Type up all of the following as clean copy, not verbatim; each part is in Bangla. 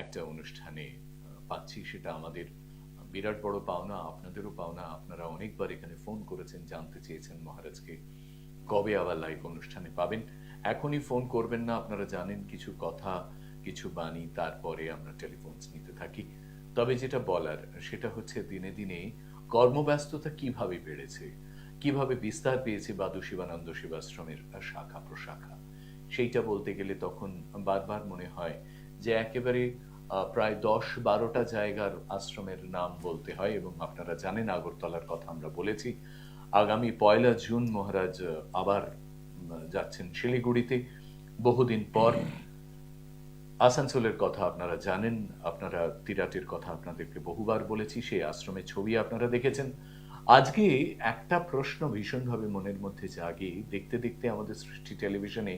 একটা অনুষ্ঠানে পাচ্ছি, সেটা আমাদের বিরাট বড় পাওনা, আপনাদেরও পাওনা। আপনারা অনেকবার এখানে ফোন করেছেন, জানতে চেয়েছেন মহারাজকে কবে আবার লাইভ অনুষ্ঠানে পাবেন। এখনই ফোন করবেন না, আপনারা জানেন কিছু কথা, কিছু বাণী, তারপরে আমরা টেলিফোন নিতে থাকি। তবে যেটা বলার সেটা হচ্ছে, দিনে দিনে কর্মব্যস্ততা কিভাবে বেড়েছে, কিভাবে বিস্তার পেয়েছে বাদু শিবানন্দ সেবাশ্রমের শাখা প্রশাখা, সেইটা বলতে গেলে তখন বারবার মনে হয় যে একেবারে প্রায় 10-12টা জায়গার আশ্রমের নাম বলতে হয়। এবং আপনারা জানেন আগরতলার কথা আমরা বলেছি। আগামী 1 জুন মহারাজ আবার যাচ্ছেন শিলিগুড়িতে, বহুদিন পর। আসানসোলের কথা আপনারা জানেন, আপনারা তিরাটের কথা আপনাদেরকে বহুবার বলেছি, সেই আশ্রমের ছবি আপনারা দেখেছেন। আজকে একটা প্রশ্ন ভীষণভাবে মনের মধ্যে জাগে, দেখতে দেখতে আমাদের সৃষ্টি টেলিভিশনে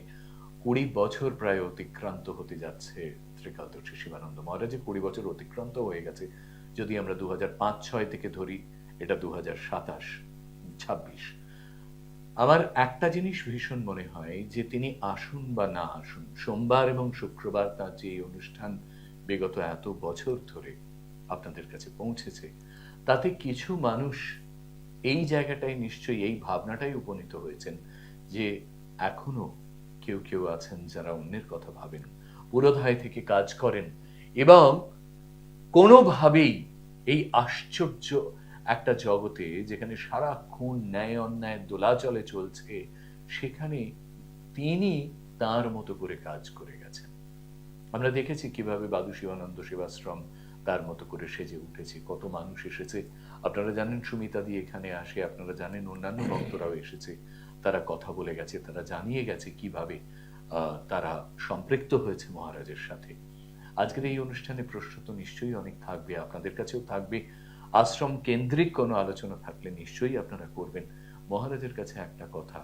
20 বছর প্রায় অতিক্রান্ত হতে যাচ্ছে। ত্রিকালদর্শী শিবানন্দ মহারাজের 20 বছর অতিক্রান্ত হয়ে গেছে। যদি আমরা 2005-06 থেকে ধরি, এটা 2027-26। আমার একটা জিনিস ভীষণ মনে হয় যে তিনি আসুন বা না আসুন, সোমবার এবং শুক্রবার তার যে অনুষ্ঠান বিগত এত বছর ধরে আপনাদের কাছে পৌঁছেছে, তাতে কিছু মানুষ এই জায়গাটায় নিশ্চয়ই এই ভাবনাটাই উপনীত হয়েছেন যে এখনো কেউ কেউ আছেন যারা অন্যের কথা ভাবেন, পুরোধায় থেকে কাজ করেন, এবং কোনোভাবেই এই আশ্চর্য একটা জগতে যেখানে সারাক্ষণ ন্যায় অন্যায় দোলাচলে চলছে, সেখানে তিনি তার মতো করে কাজ করে গেছেন। আমরা দেখেছি কিভাবে বাদু শিবানন্দ সেবাশ্রম তার মতো করে সেজে উঠেছে, কত মানুষ এসেছে। আপনারা জানেন সুমিতা দি এখানে আসে, আপনারা জানেন অন্যান্য ভক্তরাও এসেছে, তারা কথা বলে গেছে, তারা জানিয়ে গেছে কিভাবে তারা সম্পৃক্ত হয়েছে মহারাজের সাথে। আজকের এই অনুষ্ঠানে প্রশ্ন তো নিশ্চয়ই অনেক থাকবে, আপনাদের কাছেও থাকবে। আশ্রম কেন্দ্রিক কোনো আলোচনা থাকলে নিশ্চয়ই আপনারা করবেন। মহারাজের কাছে একটা কথা,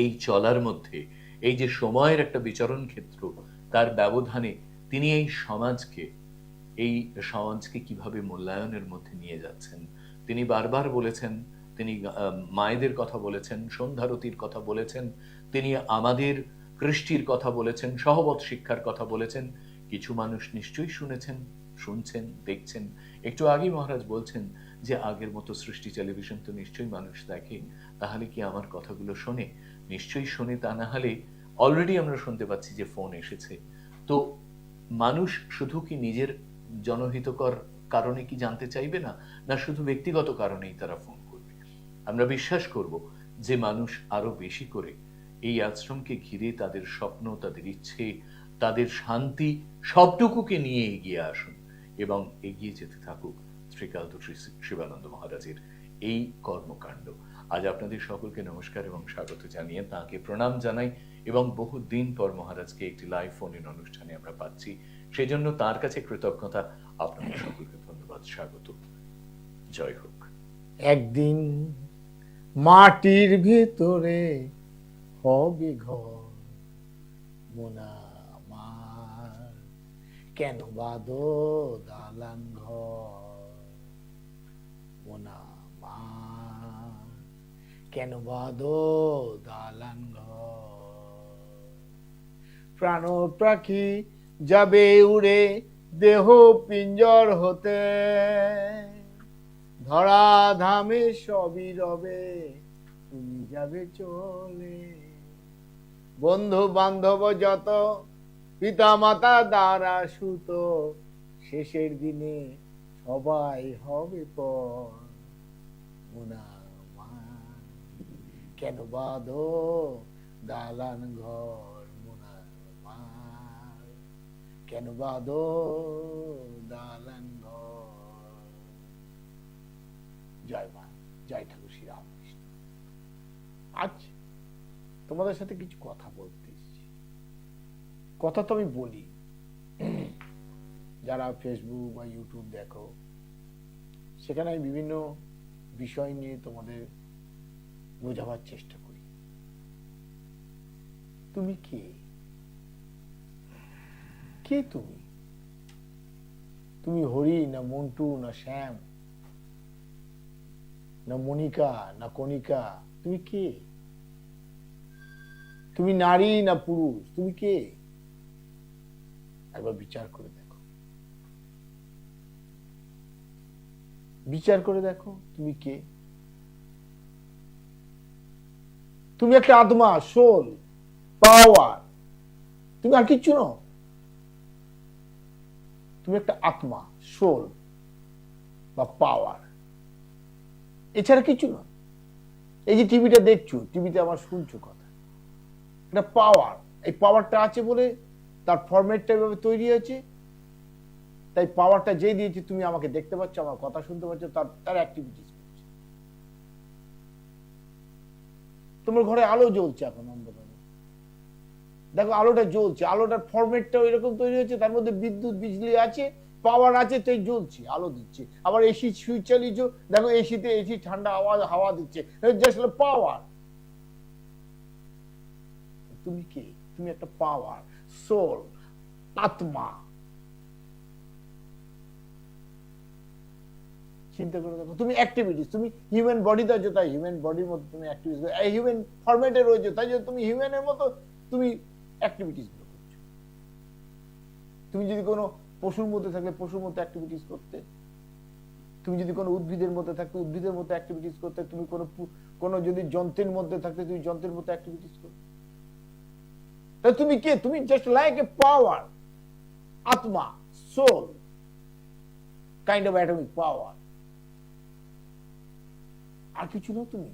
এই চলার মধ্যে, এই যে সময়ের একটা বিচরণ ক্ষেত্র, তার ব্যবধানে তিনি এই সমাজকে কিভাবে মূল্যায়নের মধ্যে নিয়ে যাচ্ছেন। তিনি বারবার বলেছেন, তিনি মায়েদের কথা বলেছেন, সন্ধ্যারতির কথা বলেছেন, তিনি আমাদের কৃষ্টির কথা বলেছেন, সহবত শিক্ষার কথা বলেছেন। কিছু মানুষ নিশ্চয়ই শুনেছেন, শুনছেন, দেখছেন। একটু আগেই মহারাজ বলছেন যে আগের মতো সৃষ্টি টেলিভিশন তো নিশ্চয়ই মানুষ দেখে, তাহলে কি আমার কথাগুলো শোনে? নিশ্চয়ই শোনে, তা না হলে অলরেডি আমরা শুনতে পাচ্ছি যে ফোন এসেছে। তো মানুষ শুধু কি নিজের জনহিতকর কারণে কি জানতে চাইবে না, না শুধু ব্যক্তিগত কারণেই তারা ফোন করবে? আমরা বিশ্বাস করব যে মানুষ আরো বেশি করে এই আশ্রমকে ঘিরে তাদের স্বপ্ন, তাদের ইচ্ছে, তাদের শান্তি সবটুকুকে নিয়ে এগিয়ে আসুন এবং এগিয়ে যেতে থাকুক শ্রীকালদর্শী শিবানন্দ মহারাজের এই কর্মকাণ্ড। আজ আপনাদের সকলকে নমস্কার এবং স্বাগত জানিয়ে তাঁকে প্রণাম জানাই, এবং বহুদিন পর মহারাজকে একটি লাইভ ফোন ইন অনুষ্ঠানে আমরা পাচ্ছি, সেই জন্য তার কাছে কৃতজ্ঞতা। আপনাদের সকলকে ধন্যবাদ, স্বাগত। জয় হোক। একদিন মাটির ভিতরে হবে ঘর, মোনা আমার কেন বাঁধো দালান ঘর, মোনা আমার কেন বাঁধো দালান ঘর। প্রাণ পাখি যাবে উড়ে দেহ পিঞ্জর হতে, ধরা ধামে সবই রবে তুমি যাবে চলে। বন্ধু বান্ধব যত পিতা মাতা দ্বারা সুত, শেষের দিনে সবাই হবে পর, মোনা আমার কেন বাঁধো দালান ঘর, মোনা আমার কেন বাঁধো দালান ঘর। জয় মা, জয় ঠাকুর শ্রী রামকৃষ্ণ। আজ তোমাদের সাথে কিছু কথা বলতে এসেছি। কথা তো আমি বলি, যারা ফেসবুক বা ইউটিউব দেখো, সেখানে আমি বিভিন্ন বিষয় নিয়ে তোমাদের বোঝাবার চেষ্টা করি। তুমি কে? কে তুমি? তুমি হরি না মন্টু না শ্যাম না মনিকা না কণিকা? তুমি কে? তুমি নারী না পুরুষ? তুমি কে? একবার বিচার করে দেখো। বিচার করে দেখো তুমি কে। তুমি একটা আত্মা, সোল, পাওয়ার। তুমি আর কিচ্ছু নও। তুমি একটা আত্মা, সোল বা পাওয়ার, এছাড়া কিছু না। এই যে টিভিটা দেখছো, টিভিতে আমার শুনছো কথা, এটা পাওয়ার। এই পাওয়ারটা আছে বলে তার ফরম্যাটটা এভাবে তৈরি হয়েছে। তাই পাওয়ারটা যে দিয়েছে, তুমি আমাকে দেখতে পাচ্ছ, আমার কথা শুনতে পাচ্ছ, তার অ্যাক্টিভিটিস করছে। তোমার ঘরে আলো জ্বলছে এখন অন্ধকারে, দেখো আলোটা জ্বলছে, আলোটার ফরম্যাটটা এরকম তৈরি হয়েছে, তার মধ্যে বিদ্যুৎ বিজলি আছে, পাওয়ার আছে, তাই জ্বলছে, আলো দিচ্ছে। আবার এসি সুইচ চালিয়েছো, দেখো এসিতে এসি ঠান্ডা হাওয়া দিচ্ছে, জাস্ট পাওয়ার। তুমি কে? তুমি একটা পাওয়ার, সোল, আত্মা। চিন্তা করে দেখো, তুমি অ্যাক্টিভিটিস, তুমি হিউম্যান বডিতে আছো, তাই হিউম্যান বডির মতো তুমি অ্যাক্টিভিটিস, হিউম্যান ফরম্যাটে রয়েছে, তাই যে তুমি হিউম্যানের মতো তুমি অ্যাক্টিভিটিস গুলো করছো। তুমি যদি কোনো পশুর মধ্যে থাকলে পশুর মতো অ্যাক্টিভিটিস করতে, তুমি যদি কোনো উদ্ভিদের মধ্যে থাকতে উদ্ভিদের মতো অ্যাক্টিভিটিস করতে, তুমি কোনো যদি যন্ত্রের মধ্যে থাকতে তুমি যন্ত্রের মতো অ্যাক্টিভিটিস করতে। তাই তুমি কে? তুমি জাস্ট লাইক এ পাওয়ার, আত্মা, soul, kind of atomic power. আর কিছু না তুমি।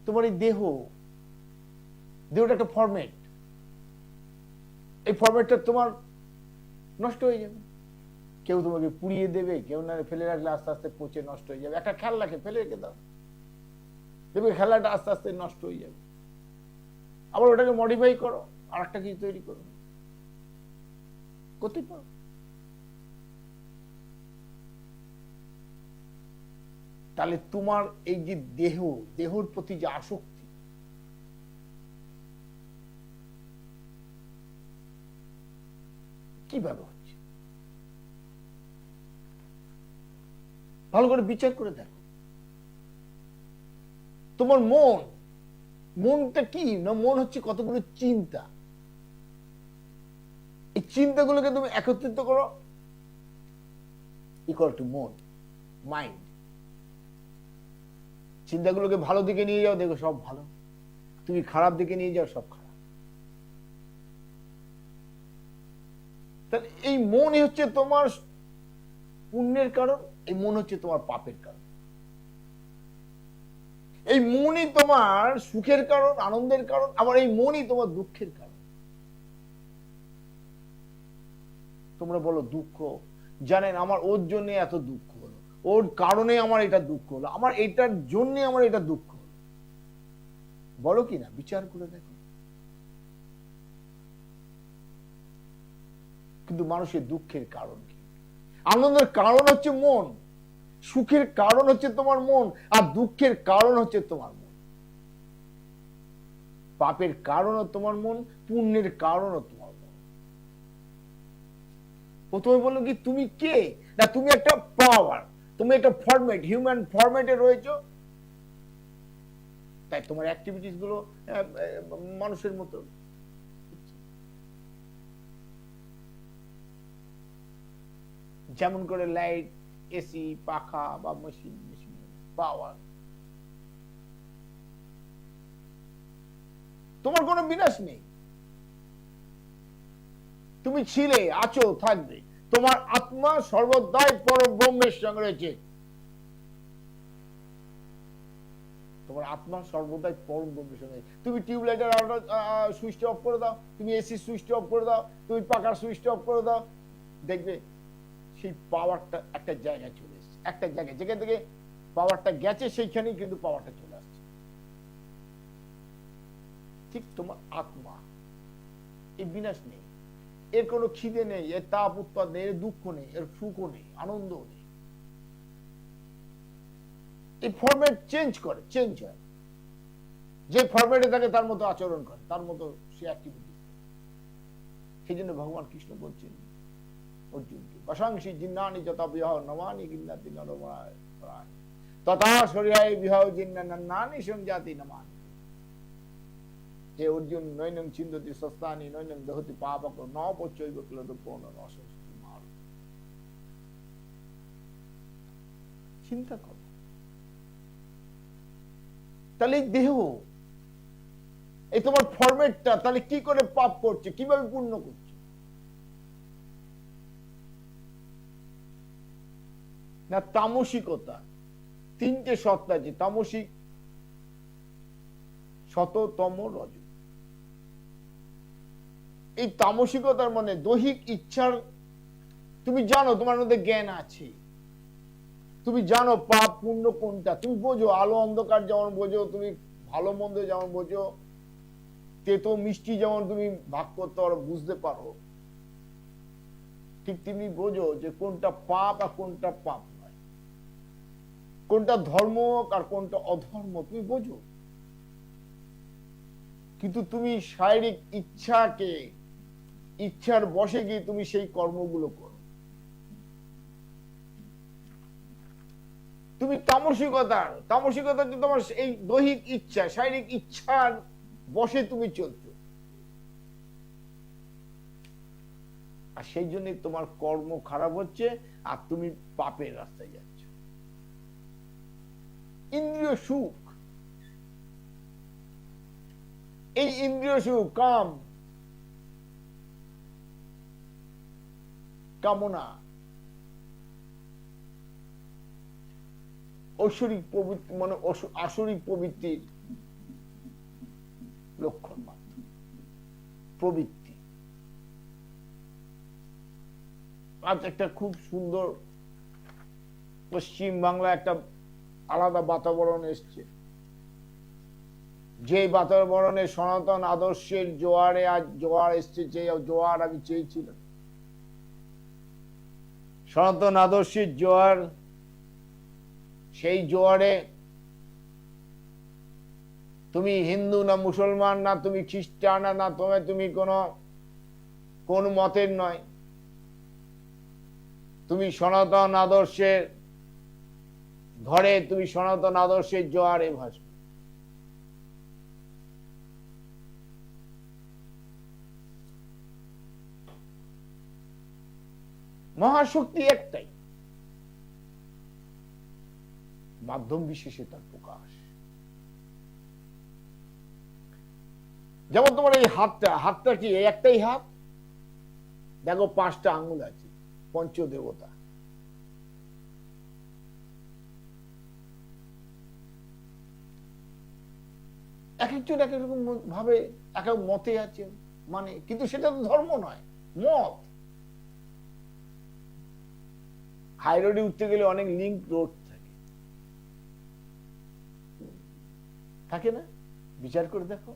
তোমার এই দেহটা একটা ফরম্যাট। এই ফরম্যাটটা তোমার নষ্ট হয়ে যাবে। কেউ তোমাকে পুড়িয়ে দেবে, কেউ না ফেলে রাখলে আস্তে আস্তে পচে নষ্ট হয়ে যাবে। একটা খেলনাকে ফেলে রেখে দাও, দেখবে খেলনাটা আস্তে আস্তে নষ্ট হয়ে যাবে। আবার ওটাকে মডিফাই করো, আর একটা কিছু তৈরি করো, করতে পারো। তাহলে তোমার এই যে দেহর প্রতি যে আসক্তি, কিভাবে হচ্ছে ভালো করে বিচার করে দেখো। তোমার মনটা কি না? মন হচ্ছে কতগুলো চিন্তা। এই চিন্তাগুলোকে তুমি একত্রিত করো, ইকুয়াল টু মন, মাইন্ড। চিন্তাগুলোকে ভালো দিকে নিয়ে যাও, দেখো সব ভালো। তুমি খারাপ দিকে নিয়ে যাও, সব খারাপ। তাহলে এই মনই হচ্ছে তোমার পুণ্যের কারণ, এই মন হচ্ছে তোমার পাপের কারণ। এই মনই তোমার সুখের কারণ, আনন্দের কারণ, আবার এই মনই তোমার দুঃখের কারণ। তোমরা বলো দুঃখ, জানেন আমার ওর জন্য এত দুঃখ হলো, ওর কারণে আমার এটা দুঃখ হলো, আমার এটার জন্য আমার এটা দুঃখ হলো। বলো কি না? বিচার করে দেখো। কিন্তু মানুষের দুঃখের কারণ কি? আনন্দের কারণ হচ্ছে মন, সুখের কারণ হচ্ছে তোমার মন, আর দুঃখের কারণ হচ্ছে তোমার মন। পাপের কারণও তোমার মন, পুণ্যের কারণও তোমার মন। প্রথমে বললো কি তুমি কে না? তুমি একটা পাওয়ার, তুমি একটা ফরম্যাট, হিউম্যান ফরম্যাটে রয়েছো, তাই তোমার অ্যাক্টিভিটিস গুলো মানুষের মতো। যেমন করে লাইট, এসি, পাখা বা মেশিন পাওয়ার। তোমার কোনো বিনাশ নেই, তুমি ছিলে, আছো, থাকবে। তোমার আত্মা সর্বদাই পরম ব্রহ্মের সঙ্গে রয়েছে। তোমার আত্মা সর্বদাই পরম ব্রহ্মের সঙ্গে। তুমি টিউবলাইটের সুইচ অফ করে দাও, তুমি এসি সুইচ অফ করে দাও, তুমি পাখার সুইচ অফ করে দাও, দেখবে সেই পাওয়ারটা একটা জায়গায় চলে এসেছে, একটা জায়গায় যেখান থেকে পাওয়ারটা গেছে সেইখানেই কিন্তু পাওয়ারটা চলে আসছে। ঠিক তোমার আত্মা, এই বিনাশ নেই, এর কোনো খিদে নেই, এর তাপ উৎপাদ নেই, এর দুঃখ নেই, এর সুখও নেই, আনন্দ নেই। এই ফরম্যাট চেঞ্জ হয়, যে ফরম্যাটে থাকে তার মতো আচরণ করে, তার মতো সে অ্যাক্টিভিটি। সেই জন্য ভগবান কৃষ্ণ বলছেন অর্জুনকে, বসাংশি জিন্নানি যত বিহ নমানি গিন্নাতি নরমায় তথা শরীরায় বিহ জিন্না নান্নানি সংজাতি নমানি। হে অর্জুন, নৈনং চিন্ততি সস্তানি নৈনং দহতি পাপক ন পচ্চৈব কিল রূপণ ন সংস্কৃতি মার। চিন্তা করো। তাহলে এই দেহ, এই তোমার ফরম্যাটটা তাহলে কি করে পাপ করছে, কিভাবে পূর্ণ করছে? না তামসিকতা, তিনটে সত্তা আছে, তামসিক, শত, তম, রজ। এই তামসিকতার মানে দৈহিক ইচ্ছার, তুমি জানো তোমার মধ্যে জ্ঞান আছে, তুমি জানো পাপ পুণ্য কোনটা, তুমি বোঝো আলো অন্ধকার যেমন বোঝো, তুমি ভালো মন্দ যেমন বোঝো, তেতো মিষ্টি যেমন তুমি ভাগ করতে পারো, বুঝতে পারো, ঠিক তুমি বোঝো যে কোনটা পাপ আর কোনটা পাপ নয়, কোনটা ধর্ম আর কোনটা অধর্ম, তুমি বোঝো। কিন্তু তুমি শারীরিক ইচ্ছাকে, ইচ্ছার বশে গিয়ে তুমি সেই কর্মগুলো করো। তুমি তামসিকতা তোমার এই দৈহিক ইচ্ছা, শারীরিক ইচ্ছার বশে তুমি চলছো, আর সেই জন্য তোমার কর্ম খারাপ হচ্ছে আর তুমি পাপের রাস্তায় যাচ্ছ। ইন্দ্রিয় সুখ, এই ইন্দ্রিয় সুখ, কাম, কামনা, ঐশ্বরিক প্রবৃত্তি, মানে আসরিক প্রবৃত্তির লক্ষণ মাত্র, প্রবৃত্তি। আজ একটা খুব সুন্দর পশ্চিম বাংলা একটা আলাদা বাতাবরণ এসছে, যে বাতাবরণে সনাতন আদর্শের জোয়ারে আজ জোয়ার এসছে, যে জোয়ার আমি চেয়েছিলাম, সনাতন আদর্শের জোয়ার, সেই জোয়ারে তুমি হিন্দু না মুসলমান না তুমি খ্রিস্টান না তুমি কোন মতের নয়, তুমি সনাতন আদর্শের ঘরে, তুমি সনাতন আদর্শের জোয়ারে ভাসবে। মহাশক্তি একটাই, মাধ্যম বিশেষে তার প্রকাশ। যেমন তোমার এই হাতটা কি একটাই হাত? দেখো 5টা আঙ্গুল আছে, পঞ্চদেবতা। এক একজন এক এক রকম ভাবে এক এক মতে আছে, মানে কিন্তু সেটা তো ধর্ম নয়, মত। হাই রোডে উঠতে গেলে অনেক লিঙ্ক রোড থাকে না, বিচার করে দেখো।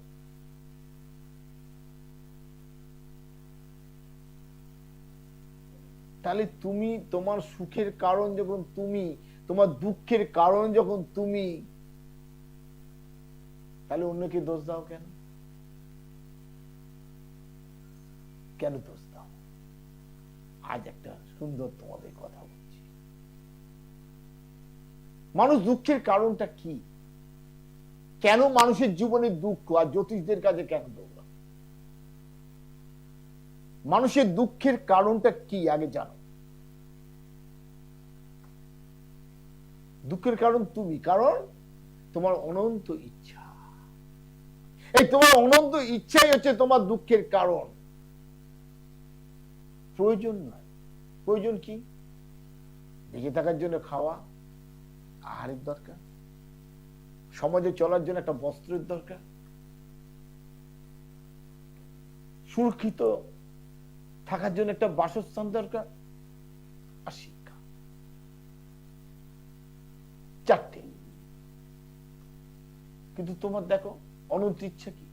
তাহলে তুমি তোমার সুখের কারণ যখন তুমি, তোমার দুঃখের কারণ যখন তুমি, তাহলে অন্যকে দোষ দাও কেন? কেন দোষ দাও? আজ একটা সুন্দর তোমাদের কথা বলছি। মানুষ দুঃখের কারণটা কি? কেন মানুষের জীবনে দুঃখ? আর জ্যোতিষদের কাছে কেন দৌড়া? মানুষের দুঃখের কারণটা কি আগে জানো। দুঃখের কারণ তুমি, কারণ তোমার অনন্ত ইচ্ছা। এই তোমার অনন্ত ইচ্ছাই হচ্ছে তোমার দুঃখের কারণ। প্রয়োজন নয়। প্রয়োজন কি? বেঁচে থাকার জন্য খাওয়া, আহারের দরকার, সমাজে চলার জন্য একটা বস্ত্রের দরকার, সুরক্ষিত থাকার জন্য একটা বাসস্থান দরকার, আর শিক্ষা। 4টে। কিন্তু তোমার দেখো অনন্ত ইচ্ছা কি?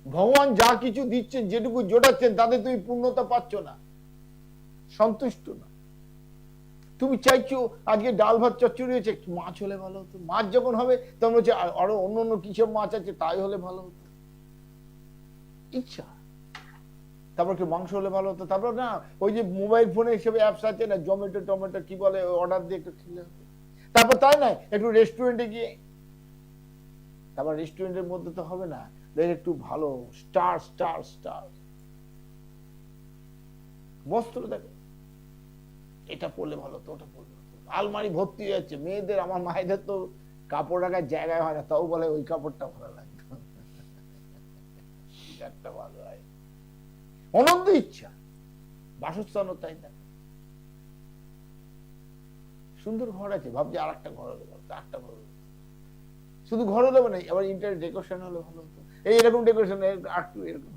ভগবান যা কিছু দিচ্ছেন, যেটুকু জোটাচ্ছেন, তাতে তুমি পূর্ণতা পাচ্ছ না, সন্তুষ্ট না। তুমি চাইছো আজকে ডাল ভাত চচ্চড়ি হয়েছে, একটু মাছ হলে ভালো হতো। মাছ যখন হবে তখন হচ্ছে আরো অন্য অন্য কিসব মাছ আছে, তাই হলে ভালো হতো। ইচ্ছা। তারপর কি মাংস হলে ভালো হতো। তারপর না ওই যে মোবাইল ফোনে হিসেবে অ্যাপস আছে না, জমেটো টমেটো কি বলে, অর্ডার দিয়ে একটু খেলে হতো। তারপর তাই না একটু রেস্টুরেন্টে গিয়ে, তারপর রেস্টুরেন্টের মধ্যে তো হবে না, একটু ভালো স্টার স্টার স্টার বস্ত্র দেখো, এটা পরলে ভালো তো, ওটা পরলে ভালো। আলমারি ভর্তি হয়ে যাচ্ছে মেয়েদের, আমার মায়েদের তো কাপড় রাখার জায়গায় হয় না, তাও বলে ওই কাপড়টা ভালো লাগতো, একটা ভালো হয়। অনন্ত ইচ্ছা, বাসস্থানও তাই না, সুন্দর ঘর আছে, ভাবছি আর একটা ঘর হলে ভালো, একটা ঘর হলে, শুধু ঘর হলে মানে আবার ইন্টারিয়র ডেকোরেশন হলে ভালো হতো, এইরকম ডেকোরেশন একটু এরকম।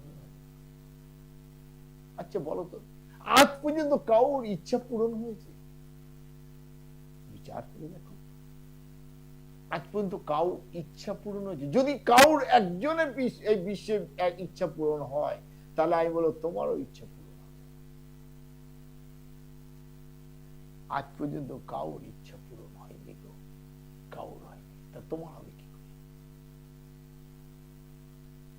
আচ্ছা বলো তো, আজ পর্যন্ত কাউর ইচ্ছা পূরণ হয়েছে? বিচার করে দেখো, আজ পর্যন্ত কাউর ইচ্ছা পূরণ হয়েছে? যদি কাউর একজনের এই বিশ্বে ইচ্ছা পূরণ হয়, তাহলে আমি বলবো তোমারও ইচ্ছা পূরণ হবে। আজ পর্যন্ত কাউর ইচ্ছা পূরণ হয়নি গো, কাউর হয়নি, তা তোমার হবে কি করে?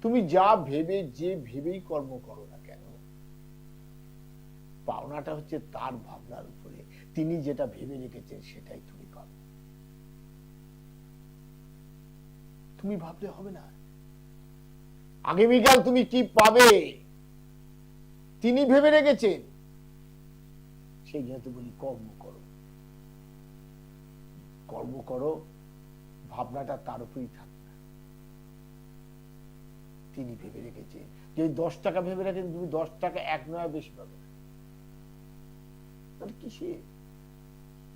তুমি যা ভেবে, যে ভেবেই কর্ম করো না কেন, পাওনাটা হচ্ছে তার ভাবনার উপরে, তিনি যেটা ভেবে রেখেছেন সেটাই তুমি পাবে। তুমি ভাবলে হবে না আগামীকাল তুমি কি পাবে, তিনি ভেবে রেখেছেন। সেই জন্য তো বলি কর্ম করো, কর্ম করো, ভাবনাটা তার উপরেই থাকবে। তিনি ভেবে রেখেছেন, যদি 10 টাকা ভেবে রাখেন, তুমি 10 টাকা এক নয় বেশি পাবে, তাহলে কিসে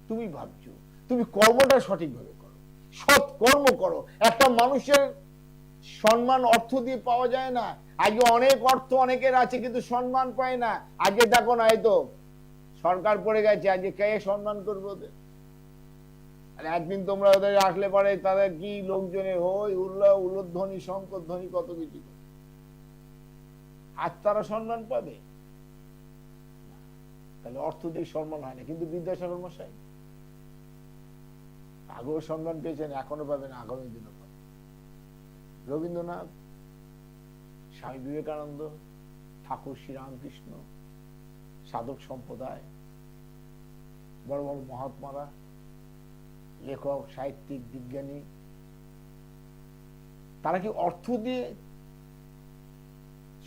তুমি ভাবছো? তুমি কর্মটা সঠিকভাবে করো, সৎ কর্ম করো। একটা মানুষের সম্মান অর্থ দিয়ে পাওয়া যায় না। আজকে অনেক অর্থ অনেকের আছে কিন্তু সম্মান পায় না। আজকে দেখো না, এই তো সরকার পড়ে গেছে, আজকে কে সম্মান করবে ওদের? আর একদিন তোমরা ওদের আসলে পরে তাদের কি লোকজনের হই উল্লাহ, উল্লোধ্বনি, শঙ্করধ্বনি, কত কিছু, আজ তারা সম্মান পাবে? তাহলে অর্থ দিয়ে সম্মান হয় না। কিন্তু বিদ্যাসাগর মশাই আগেও সম্মান পেয়েছেন, এখনো পাবেন, আগামী দিনও পাবেন। রবীন্দ্রনাথ, স্বামী বিবেকানন্দ, ঠাকুর শ্রীরামকৃষ্ণ, সাধক সম্প্রদায়, বড় বড় মহাত্মারা, লেখক, সাহিত্যিক, বিজ্ঞানী, তারা কি অর্থ দিয়ে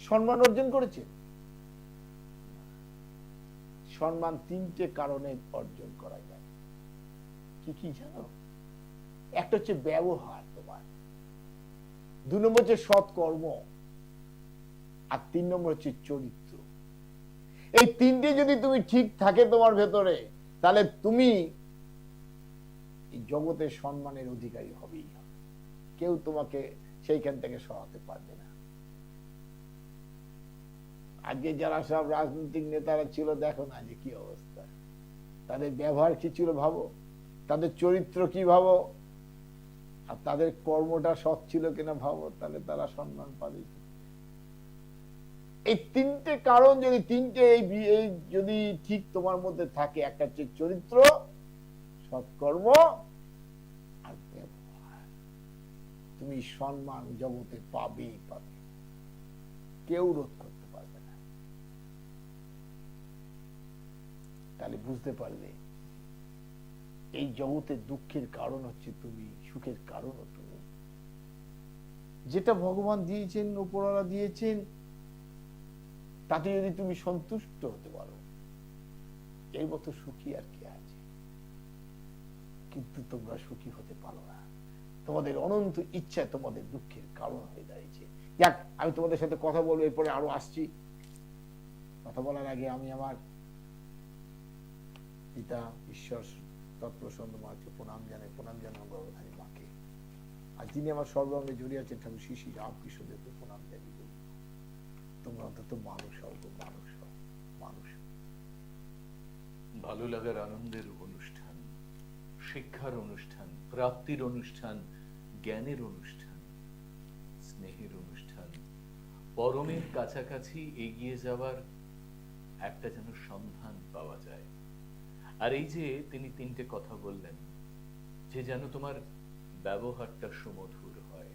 সম্মান অর্জন করেছে? সম্মান 3টে কারণে অর্জন করা যায়। কি কি জানো? একটা হচ্ছে ব্যবহার তোমার, 2 নম্বর হচ্ছে সৎকর্ম, আর 3 নম্বর হচ্ছে চরিত্র। এই 3টে যদি তুমি ঠিক থাকে তোমার ভেতরে, তাহলে তুমি এই জগতের সম্মানের অধিকারী হবেই হবে। কেউ তোমাকে সেইখান থেকে সরাতে পারবে না। আজকে যারা সব রাজনৈতিক নেতারা ছিল, দেখো না যে কি অবস্থা, তাদের ব্যবহার কি ছিল ভাবো, তাদের চরিত্র কি ভাবো, আর তাদের কর্মটা সৎ ছিল কিনা ভাবো, তাহলে তারা সম্মান পাবে। এই 3টে কারণ যদি, 3টে এই যদি ঠিক তোমার মধ্যে থাকে, একটা হচ্ছে চরিত্র, সৎকর্ম আর ব্যবহার, তুমি সম্মান জগতে পাবেই পাবে, কেউ রোধ করতে পারবে না। তাহলে বুঝতে পারলে এই জগতের দুঃখের কারণ হচ্ছে তুমি, সুখের কারণও তুমি। যেটা ভগবান দিয়েছেন, উপরওয়ালা দিয়েছেন, তাতে যদি তুমি সন্তুষ্ট হতে পারো, এর মতো সুখী আর কি আছে? কিন্তু তোমরা সুখী হতে পারো না, তোমাদের অনন্ত ইচ্ছা তোমাদের দুঃখের কারণ হয়ে দাঁড়িয়েছে। যাক, আমি তোমাদের সাথে কথা বলবো, এরপরে আরো আসছি। কথা বলার আগে আমি আমার পিতা ঈশ্বর তৎপ্রসন্ন মাকে প্রণাম জানাই, প্রণাম জানাই গর্ভধারী মাকে। আর যিনি আমার সর্বাঙ্গে জড়িয়ে আছেন ঠাকুর শ্রী শ্রী রামকৃষ্ণদেবকে প্রণাম জানাই। তোমরা অন্তত মানুষ হও, মানুষ হও, মানুষ। ভালো লাগার আনন্দের অনুষ্ঠান, শিক্ষার অনুষ্ঠান, প্রাপ্তির অনুষ্ঠান, জ্ঞানের অনুষ্ঠান, স্নেহের অনুষ্ঠান, পরমের কাছাকাছি এগিয়ে যাওয়ার একটা যেন সন্ধান পাওয়া যায়। আর এই যে তিনি 3টে কথা বললেন, যে যেন তোমার ব্যবহারটা সুমধুর হয়,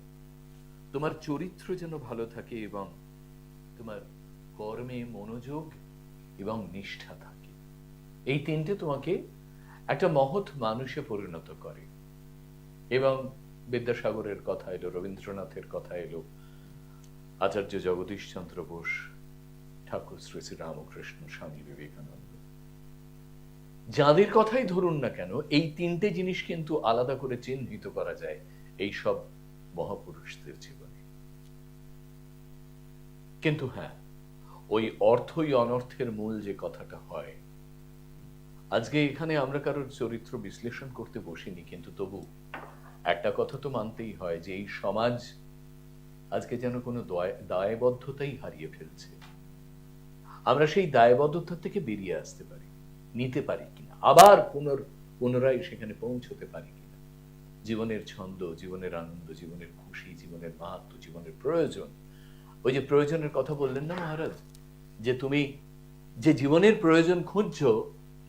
তোমার চরিত্র যেন ভালো থাকে, এবং তোমার কর্মে মনোযোগ এবং নিষ্ঠা থাকে। এই 3টে তোমাকে একটা মহৎ মানুষে পরিণত করে। এবং বিদ্যাসাগরের কথা এলো, রবীন্দ্রনাথের কথা এলো, আচার্য জগদীশ চন্দ্র বোস, ঠাকুর শ্রী শ্রী রামকৃষ্ণ, স্বামী বিবেকানন্দ। যাদের কথাই ধরুন না কেন, এই তিনটে জিনিস কিন্তু আলাদা করে চিহ্নিত করা যায় এই সব মহাপুরুষদের জীবনে। কিন্তু হ্যাঁ, ওই অর্থই অনর্থের মূল যে কথাটা হয়, আজকে এখানে আমরা কারোর চরিত্র বিশ্লেষণ করতে বসিনি, কিন্তু তবু একটা কথা তো মানতেই হয় যে এই সমাজ আজকে যেন কোনো দায়বদ্ধতাই হারিয়ে ফেলছে। আমরা সেই দায়বদ্ধতা থেকে বেরিয়ে আসতে পারি, নিতে পারি কিনা, আবার পুনরায় সেখানে পৌঁছতে পারি কিনা। জীবনের ছন্দ, জীবনের আনন্দ, জীবনের খুশি, জীবনের মাহাত্ম্য, জীবনের প্রয়োজন। ওই যে প্রয়োজনের কথা বললেন না মহারাজ, যে তুমি যে জীবনের প্রয়োজন খুঁজছো,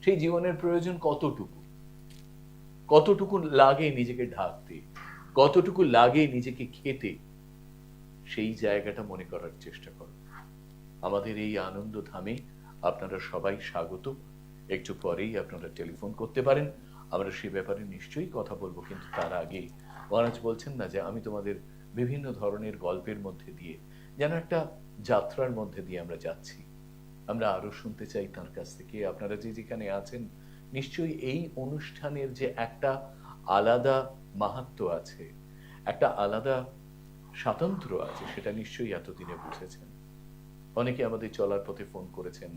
সেই জীবনের প্রয়োজন কতটুকু, কতটুকু লাগে নিজেকে ঢাকতে, কতটুকু লাগে নিজেকে খেতে, সেই জায়গাটা মনে করার চেষ্টা করো। আমাদের এই আনন্দ ধামে আপনারা সবাই স্বাগত। একটু পরেই আপনারা টেলিফোন করতে পারেন, আমরা সে ব্যাপারে নিশ্চয়ই কথা বলবো। কিন্তু তার আগে মহারাজ বলছেন না যে আমি তোমাদের বিভিন্ন ধরনের গল্পের মধ্যে দিয়ে যেন একটা যাত্রার মধ্যে দিয়ে আমরা যাচ্ছি। আমরা আরো শুনতে চাই তার কাছ থেকে। আপনারা যে যেখানে আছেন, নিশ্চয়ই এই অনুষ্ঠানের যে একটা আলাদা মাহাত্ম্য আছে, একটা আলাদা স্বাতন্ত্র্য আছে, সেটা নিশ্চয়ই এতদিনে বুঝেছেন। অনেকে আমাদের চলার পথে ফোন করেছেন,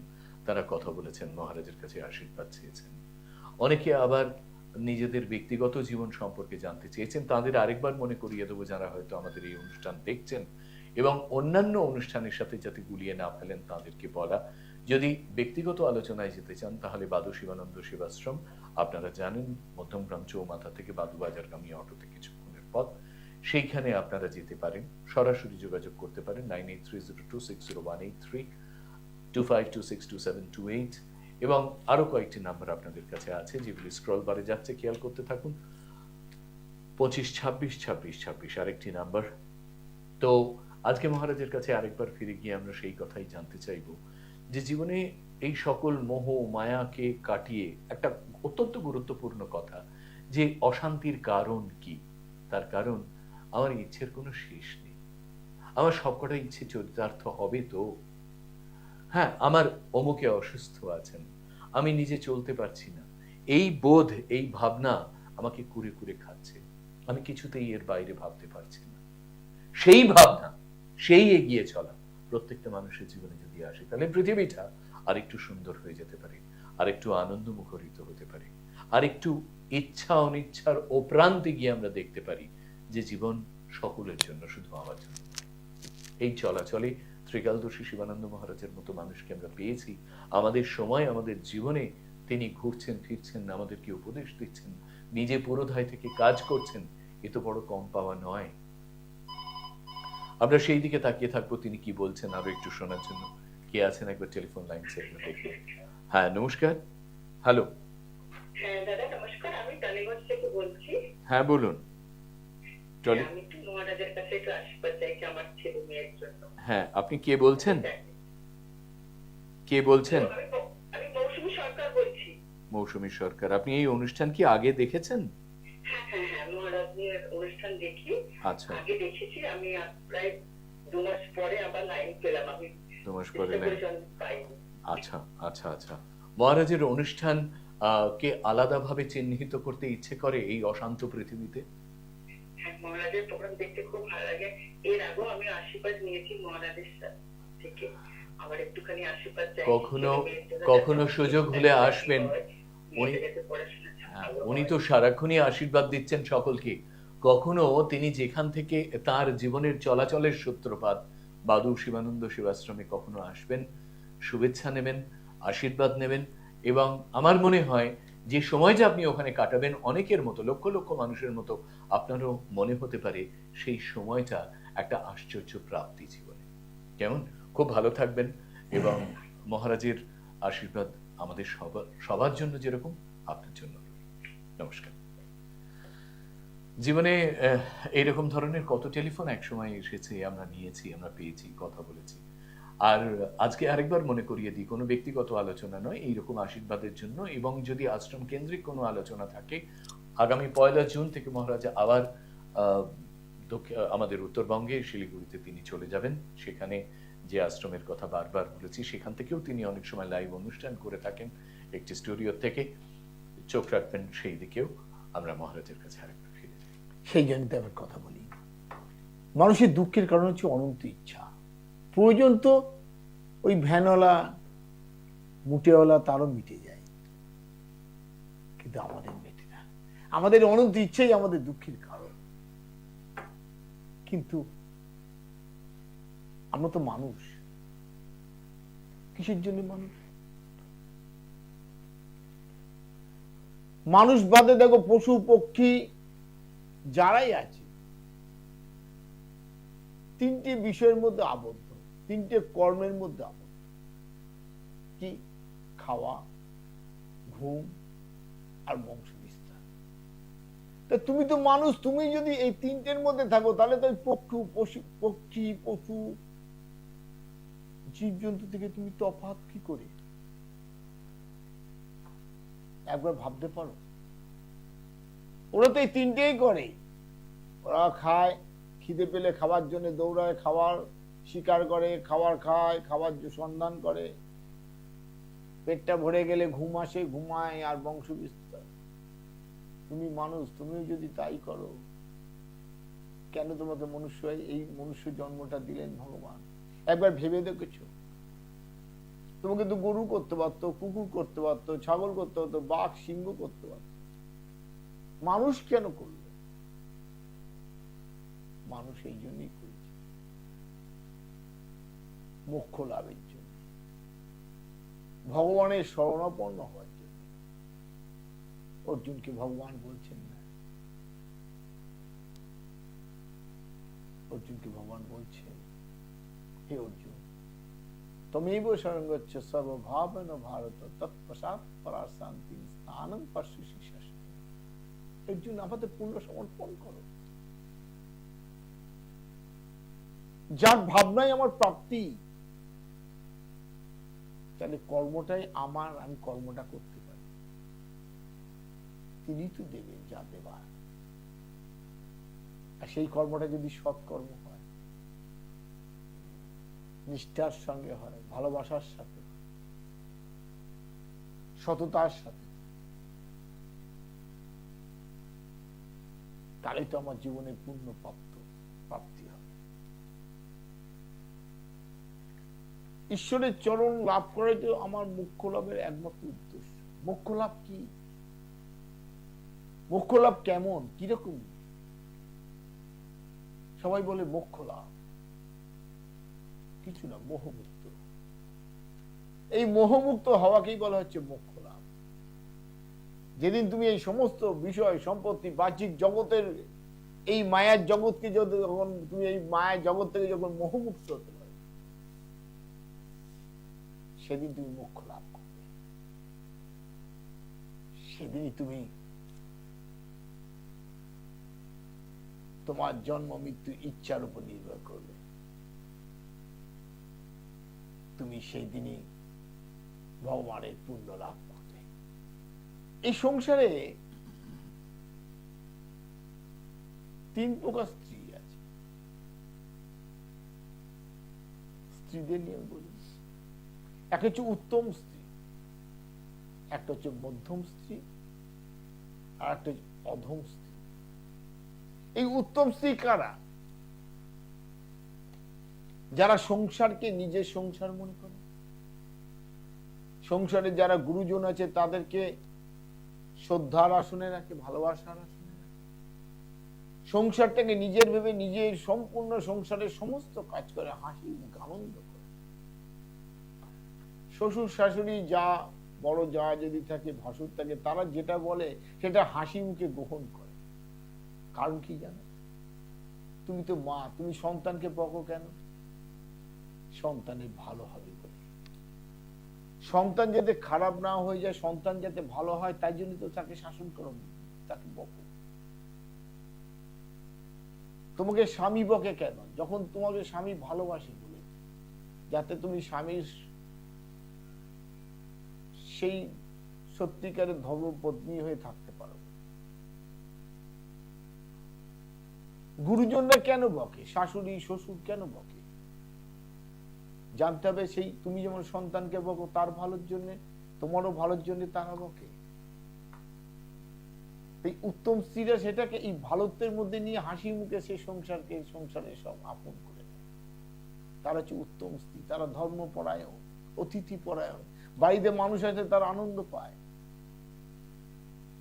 তারা কথা বলেছেন, মহারাজের কাছে আশীর্বাদ চেয়েছেন। অনেকে আবার নিজেদের ব্যক্তিগত জীবন সম্পর্কে জানতে চেয়েছেন। তাদের আরেকবার মনে করিয়ে দেবো, যারা হয়তো আমাদের এই অনুষ্ঠান দেখছেন এবং অন্যান্য অনুষ্ঠানের সাথে যাতে গুলিয়ে না ফেলেন, তাদেরকে বলা, যদি ব্যক্তিগত আলোচনায় যেতে চান তাহলে বাদু শিবানন্দ সেবাশ্রম, আপনারা জানেন মধ্যমগ্রাম চৌমাথা থেকে বাদুবাজারগামী অটোতে কিছুক্ষণের পথ, সেইখানে আপনারা যেতে পারেন, সরাসরি যোগাযোগ করতে পারেন 9830260183, 25262728, এবং আরো কয়েকটি নাম্বার আপনাদের কাছে আছে যেগুলি স্ক্রল বারে যাচ্ছে, খেয়াল করতে থাকুন। 25262626 আরেকটি নাম্বার। তো আজকে মহারাজের কাছে আরেকবার ফিরে গিয়ে আমরা সেই কথাই জানতে চাইব যে জীবনে এই সকল মোহ মায়াকে কাটিয়ে একটা অত্যন্ত গুরুত্বপূর্ণ কথা, যে অশান্তির কারণ কি। তার কারণ আমার ইচ্ছের কোনো শেষ নেই। আমার সবকটা ইচ্ছে চরিতার্থ হবে তো। হ্যাঁ, আমার অমুকে অসুস্থ আছেন, আমি নিজে চলতে পারছি না, এই বোধ, এই ভাবনা আমাকে কুরে কুরে খাচ্ছে, আমি কিছুতেই এর বাইরে ভাবতে পারছি না। সেই ভাবনা, সেই এগিয়ে চলা প্রত্যেকটা মানুষের জীবনে যদি আসে, তাহলে পৃথিবীটা আরেকটু সুন্দর হয়ে যেতে পারে, আরেকটু আনন্দ মুখরিত হতে পারে, আরেকটু ইচ্ছা অনিচ্ছার প্রান্তে গিয়ে আমরা দেখতে পারি যে জীবন সকলের জন্য, শুধু আমার জন্য। এই চলাচলে ত্রিকালদর্শী শিবানন্দ মহারাজের মতো মানুষকে আমরা পেয়েছি। আমাদের সময়, আমাদের জীবনে তিনি ঘুরছেন ফিরছেন, আমাদেরকে উপদেশ দিচ্ছেন, নিজে পুরোধায় থেকে কাজ করছেন। এ তো বড় কম পাওয়া নয়। আমরা সেই দিকে তাকিয়ে থাকবো তিনি কি বলছেন আরো একটু শোনার জন্য। কে আছেন একবার টেলিফোন লাইন সেটটা দেখুন। হ্যাঁ, নমস্কার। হ্যালো। হ্যাঁ দাদা নমস্কার, আমি টালিগঞ্জ থেকে বলছি। হ্যাঁ বলুন। আমি একটু মহারাজের কাছে একটু আশীর্বাদ চাইছি আমার ছেলে মেয়ের জন্য। হ্যাঁ, আপনি কে বলছেন? কে বলছেন? আমি মৌসুমী সরকার বলছি। মৌসুমী সরকার, আপনি এই অনুষ্ঠান কি আগে দেখেছেন? হ্যাঁ হ্যাঁ হ্যাঁ, মহারাজের অনুষ্ঠান দেখি। আচ্ছা। আগে দেখেছি আমি, প্রায় 2 মাস পরে আবার লাইন পেলাম। আমি 2 মাস পরে চেষ্টা লাইন। করেছি, পাইনি। আচ্ছা আচ্ছা আচ্ছা। মহারাজের অনুষ্ঠান কে আলাদাভাবে চিহ্নিত করতে ইচ্ছে করে এই অশান্ত পৃথিবীতে? হ্যাঁ, মহারাজের প্রোগ্রাম দেখতে খুব ভালো লাগে। এর আগেও আমি আশীর্বাদ নিয়েছি মহারাজের থেকে। আবার একটুখানি আশীর্বাদ চাই। কখনো সুযোগ হলে আসবেন। উনি তো সারাক্ষণই আশীর্বাদ দিচ্ছেন সকলকে। কখনো তিনি যেখান থেকে তার জীবনের চলাচলের সূত্রপাত, বাদু শিবানন্দ সেবাশ্রমে কখনো আসবেন, শুভেচ্ছা নেবেন, আশীর্বাদ নেবেন, এবং আমার মনে হয় যে সময় যে আপনি ওখানে কাটাবেন, অনেকের মতো, লক্ষ লক্ষ মানুষের মতো আপনারও মনে হতে পারে সেই সময়টা একটা আশ্চর্য প্রাপ্তি জীবনে। কেমন? খুব ভালো থাকবেন, এবং মহারাজের আশীর্বাদ আমাদের সবার জন্য যেরকম আপনার জন্য। নমস্কার। জীবনে এইরকম ধরনের কত টেলিফোন একসময় এসেছে, আমরা নিয়েছি, আমরা পেয়েছি, কথা বলেছি। আর আজকে আরেকবার মনে করিয়ে দিই, কোনো ব্যক্তিগত আলোচনা নয়, এইরকম আশীর্বাদের জন্য। এবং যদি আশ্রম কেন্দ্রিক কোনো আলোচনা থাকে, আগামী 1 জুন থেকে মহারাজ আবার আমাদের উত্তরবঙ্গে শিলিগুড়িতে তিনি চলে যাবেন। সেখানে যে আশ্রমের কথা বারবার বলেছি, সেখান থেকেও তিনি অনেক সময় লাইভ অনুষ্ঠান করে থাকেন একটি স্টুডিও থেকে। চোখ রাখবেন সেই দিকেও। আমরা মহারাজের কাছে আরেকবার ফিরে যাই। সেই জন্য তো আবার কথা বলি, মানুষের দুঃখের কারণ হচ্ছে অনন্ত ইচ্ছা। প্রয়োজন তো ওই ভ্যানওয়ালা মুটেওয়ালা তারও মিটে যায়, কিন্তু আমাদের মেটে না। আমাদের অনন্ত ইচ্ছাই আমাদের দুঃখের কারণ। কিন্তু আমরা তো মানুষ, কিসের জন্য মানুষ? মানুষ বাদে দেখো পশু পক্ষী যারাই আছে, তিনটি বিষয়ের মধ্যে আবদ্ধ, তিনটে কর্মের মধ্যে আবদ্ধ। কি? খাওয়া, ঘুম আর বংশ বিস্তার। তা তুমি তো মানুষ, তুমি যদি এই তিনটের মধ্যে থাকো তাহলে তো পক্ষী পশু জীবজন্তু থেকে তুমি তফাৎ কি করে? একবার ভাবতে পারো। ওরা তো এই তিনটেই করে। ওরা খায়, খিদে পেলে খাবার জন্য দৌড়ায়, খাবার শিকার করে, খাবার খায়, খাবার সন্ধান করে, পেটটা ভরে গেলে ঘুম আসে, ঘুমায়, আর বংশ বিস্তার। তুমি মানুষ, তুমিও যদি তাই করো, কেন তোমাকে মনুষ্য এই মনুষ্য জন্মটা দিলেন ভগবান? একবার ভেবে দেখেছো? তোমাকে তো গরু করতে পারতো, কুকুর করতে পারতো, ছাগল করতে পারতো, বাঘ সিংহ করতে পারতো, মানুষ কেন করলো? মানুষ এই জন্যই করেছে, মোক্ষ লাভের জন্য, ভগবানের শরণাপন্ন হওয়ার জন্য। অর্জুনকে ভগবান বলছেন না, অর্জুনকে ভগবান বলছেন, হে অর্জুন, তমেব শরণং গচ্ছ সর্বভাবেন ভারত তৎপশ্চাৎ পরার শান্তি স্থানং পশ্যসি শাশ্বতম। অর্জুন, আমাদের পূর্ণ সমর্পণ করো। যার ভাবনাই আমার প্রাপ্তি, তাহলে কর্মটাই আমার, আমি কর্মটা করতে পারি। তিনি তো দেবেন যা দেবার। আর সেই কর্মটা যদি সৎকর্ম হয়, নিষ্ঠার সঙ্গে হয়, ভালোবাসার সাথে, সততার সাথে, তাহলে তো আমার জীবনে পূর্ণ প্রাপ্তি হবে। ঈশ্বরের চরণ লাভ করাই তো আমার মোক্ষ লাভের একমাত্র উদ্দেশ্য। মোক্ষ লাভ কি? মোক্ষ লাভ কেমন, কিরকম? সবাই বলে মোক্ষ লাভ, কিছু না, মোহমুক্ত। এই মোহমুক্ত হওয়াকেই বলা হচ্ছে মোক্ষ লাভ। যেদিন তুমি এই সমস্ত বিষয় সম্পত্তি বাহ্যিক জগতের এই মায়ার জগৎকে যখন তুমি এই মায়ার জগৎ থেকে যখন মোহমুক্ত হতে পারবে, সেদিন তুমি মোক্ষ লাভ করবে। সেদিনই তুমি তোমার জন্ম মৃত্যু ইচ্ছার উপর নির্ভর করবে। তুমি সেই দিনই ভগবানের পুণ্য লাভ করবে। এই সংসারে তিন প্রকার স্ত্রী আছে। স্ত্রীদের নিয়ে বলি, একটা হচ্ছে উত্তম স্ত্রী, একটা হচ্ছে মধ্যম স্ত্রী, আর একটা হচ্ছে অধম স্ত্রী। এই উত্তম স্ত্রী কারা? যারা সংসারকে নিজের সংসার মনে করে, সংসারে যারা গুরুজন আছে তাদেরকে শ্রদ্ধার আসনে রাখে, ভালোবাসার আসনে রাখে, সংসারটাকে নিজের ভেবে নিজের সম্পূর্ণ সংসারের সমস্ত কাজ করে, হাসি আনন্দ করে। শ্বশুর শাশুড়ি যা বড় যা যদি থাকে, ভাসুর থাকে, তারা যেটা বলে সেটা হাসি মুখে গ্রহণ করে। কারণ কি জানো? তুমি তো মা, তুমি সন্তানকে বকো কেন? সন্তানের ভালো হবে বলে। সন্তান যাতে খারাপ না হয়ে যায়, সন্তান যাতে ভালো হয়, তাই জন্য তো তাকে শাসন করো, তাকে বকো। তোমাকে স্বামী বকে কেন? যখন তোমাকে স্বামী ভালোবাসে বলে, যাতে তুমি স্বামীর সেই সত্যিকারের ধর্মপত্নী হয়ে থাকতে পারো। গুরুজনরা কেন বকে? শাশুড়ি শ্বশুর কেন বকে? জানতে হবে, সেই তুমি যেমন সন্তানকে বকো তার ভালোর জন্য, তোমারও ভালোর জন্য তারা বকে। এই উত্তম স্ত্রীরা সেটাকে এই ভালোত্বের মধ্যে নিয়ে হাসি মুখে সে সংসারে সব আপন করে নেয়। তারা হচ্ছে উত্তম স্ত্রী, তারা ধর্মপরায়ণ, অতিথি পরায়ণ, বাড়িতে মানুষ আছে তারা আনন্দ পায়।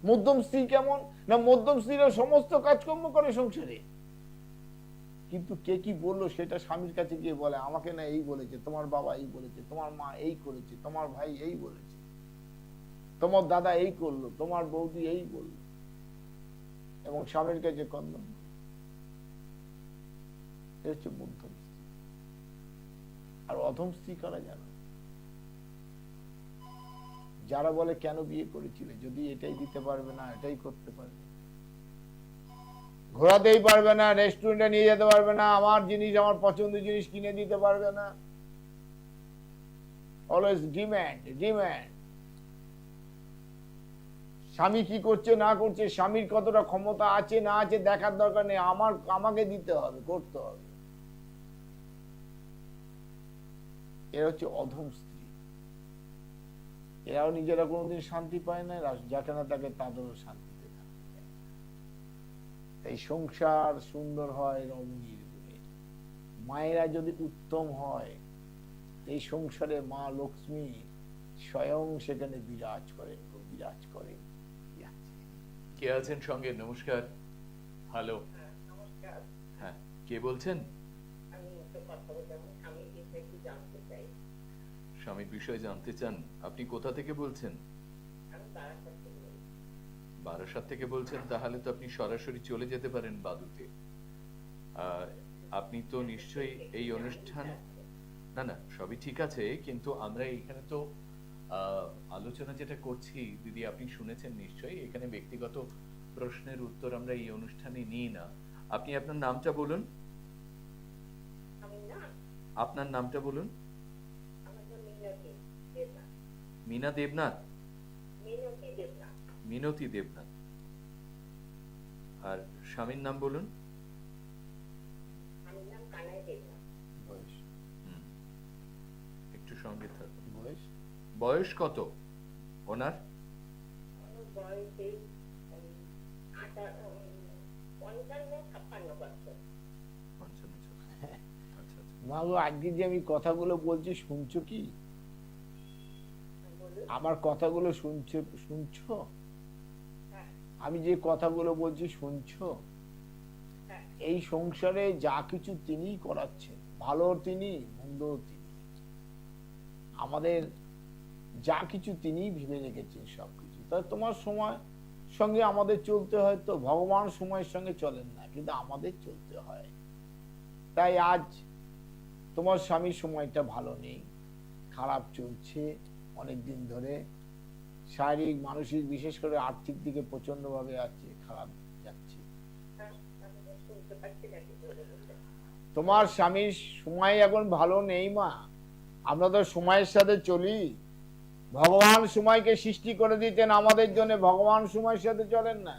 মধ্যম স্ত্রী কেমন না, মধ্যম স্ত্রীরা সমস্ত কাজকর্ম করে সংসারে, কিন্তু কে কি বললো সেটা স্বামীর কাছে গিয়ে বলে, আমাকে না এই বলেছে, তোমার বাবা এই বলেছে, তোমার মা এই করেছে, তোমার ভাই এই বলেছে, তোমার দাদা এই করলো, তোমার বৌদি এই বললো, এবং স্বামীর কাছে কন্দন। এ হচ্ছে মধ্যম স্ত্রী। আর অধম স্ত্রী কারা জানো? যারা বলে কেন বিয়ে করেছিলে, যদি এটাই দিতে পারবে না, এটাই করতে পারবে, ঘোরাতেই পারবে না, রেস্টুরেন্টে নিয়ে যেতে পারবে না, আমার জিনিস, আমার পছন্দের জিনিস কিনে দিতে পারবে না, অলওয়েজ ডিম্যান্ড ডিম্যান্ড। স্বামী কি করছে না করছে, স্বামীর কতটা ক্ষমতা আছে না আছে দেখার দরকার নেই, আমাকে দিতে হবে, করতে হবে। এরা হচ্ছে অধম স্ত্রী। এরাও নিজেরা কোনোদিন শান্তি পায় না, যাকে না তাকে তাদেরও শান্তিতে থাকে। এই সংসার সুন্দর হয় রমণীর গুণে। মায়েরা যদি উত্তম হয়, এই সংসারে মা লক্ষ্মী স্বয়ং সেখানে বিরাজ করেন, বিরাজ করেন। কে আছেন সঙ্গে? নমস্কার। হ্যালো। নমস্কার, হ্যাঁ, কে বলছেন? আমি একটা কথা বলতে, আমি স্বামীর বিষয়ে একটু জানতে চাই। স্বামীর বিষয়ে জানতে চান? আপনি কোথা থেকে বলছেন? আমি বারাসাত থেকে বলছি। বারাসাত থেকে বলছেন? তাহলে তো আপনি সরাসরি চলে যেতে পারেন বাদুতে। আপনি তো নিশ্চয়ই এই অনুষ্ঠান, না না সবই ঠিক আছে, কিন্তু আমরা এখানে তো আলোচনা যেটা করছি, দিদি আপনি শুনেছেন নিশ্চয়ই, এখানে ব্যক্তিগত প্রশ্নের উত্তর আমরা এই অনুষ্ঠানে নিই না। আপনি আপনার নামটা বলুন। আমি না, আপনার নামটা বলুন। আমার নাম মিনতি দেবনাথ। মিনা দেবনাথ? মিনতি দেবনাথ। মিনতি দেবনাথ। আর স্বামীর নাম বলুন। আমার নাম কানাই দেবনাথ। বয়স? একটু সঙ্গে থাকুন। বয়স? বয়স কত ওনার? আমার বয়স এই 55-56 বছর। 55। আচ্ছা আচ্ছা। মা গো, আজকে যে আমি কথাগুলো বলছি শুনছো কি? বলুন। আমার কথাগুলো শুনছো? হ্যাঁ, আমি যে কথাগুলো বলছি শুনছো? হ্যাঁ। এই সংসারে যা কিছু তিনিই করাচ্ছেন, ভালো তিনি, মন্দ তিনি, আমাদের যা কিছু তিনিই ভেবে রেখেছেন সবকিছু। তাই তোমার সময় সঙ্গে আমাদের চলতে হয়, তো ভগবান সময়ের সঙ্গে চলেন না, কিন্তু আমাদের চলতে হয়। তাই আজ তোমার স্বামীর সময়টা ভালো নেই, খারাপ চলছে অনেকদিন ধরে, শারীরিক মানসিক বিশেষ করে আর্থিক দিকে প্রচন্ড ভাবে আছে, খারাপ যাচ্ছে। আমি শুনতে পাচ্ছি না কি বলে বলতে। তোমার স্বামীর সময় এখন ভালো নেই মা। আমরা তো সময়ের সাথে চলি, ভগবান সময়কে সৃষ্টি করে দিতেন আমাদের জন্য, ভগবান সময়ের সাথে চলেন না,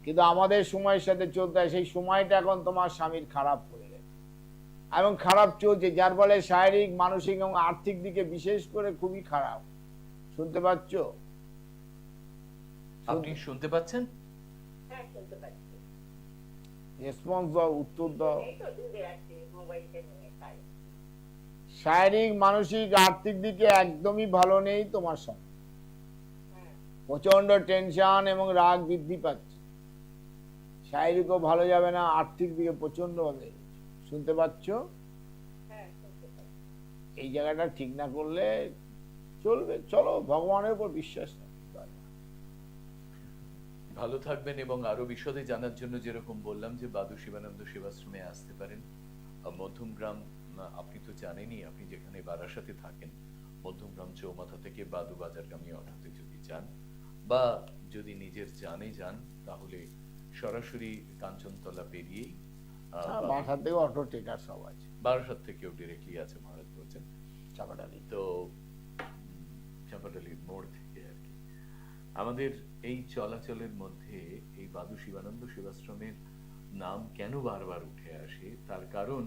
কিন্তু আমাদের সময়ের সাথে চলতে হয়। সেই সময়টা এখন তোমার স্বামীর খারাপ করে গেছে এবং খারাপ চলছে, যার ফলে শারীরিক মানসিক এবং আর্থিক দিকে বিশেষ করে খুবই খারাপ। শুনতে পাচ্ছ? আপনি শুনতে পাচ্ছেন? হ্যাঁ, শুনতে পাচ্ছি। রেসপন্স দাও, উত্তর দাও। এই তো দূরে আছি, মোবাইলটা নিয়ে তাই। শারীরিক মানসিক আর্থিক দিকে একদমই ভালো নেই তোমার স্বামী, হ্যাঁ, প্রচন্ড টেনশন এবং রাগ বৃদ্ধি পাচ্ছে, শারীরিকও ভালো যাবে না, আর্থিক দিকে প্রচন্ড ভাবে। শুনতে পাচ্ছ? হ্যাঁ, শুনতে পাচ্ছি। এই জায়গাটা ঠিক না করলে চলবে। চলো, ভগবানের উপর বিশ্বাস রাখো। ভালো থাকবেন, এবং আরো বিশদে জানার জন্য যেরকম বললাম যে বাদু শিবানন্দ সেবাশ্রমে আসতে পারেন। মধ্যমগ্রাম, আপনি তো জানেনই, আপনি যেখানে বারাসাতে থাকেন, মধ্যমগ্রাম চৌমাথা থেকে বাদু বাজারগামী অটোতে যদি যান, বা যদি নিজের জানে যান, তাহলে সরাসরি কাঞ্চনতলা পেরিয়েই বাসা থেকে অটো টেকার সব আছে, বারাসাত থেকেও ডিরেক্টলি আছে, মহারাজ বলছেন। চাপাটালি। তো চাপাটালির মোড় থেকে আর কি আমাদের এই চলাচলের মধ্যে এই বাদু শিবানন্দ সেবাশ্রমের নাম কেন বারবার উঠে আসে, তার কারণ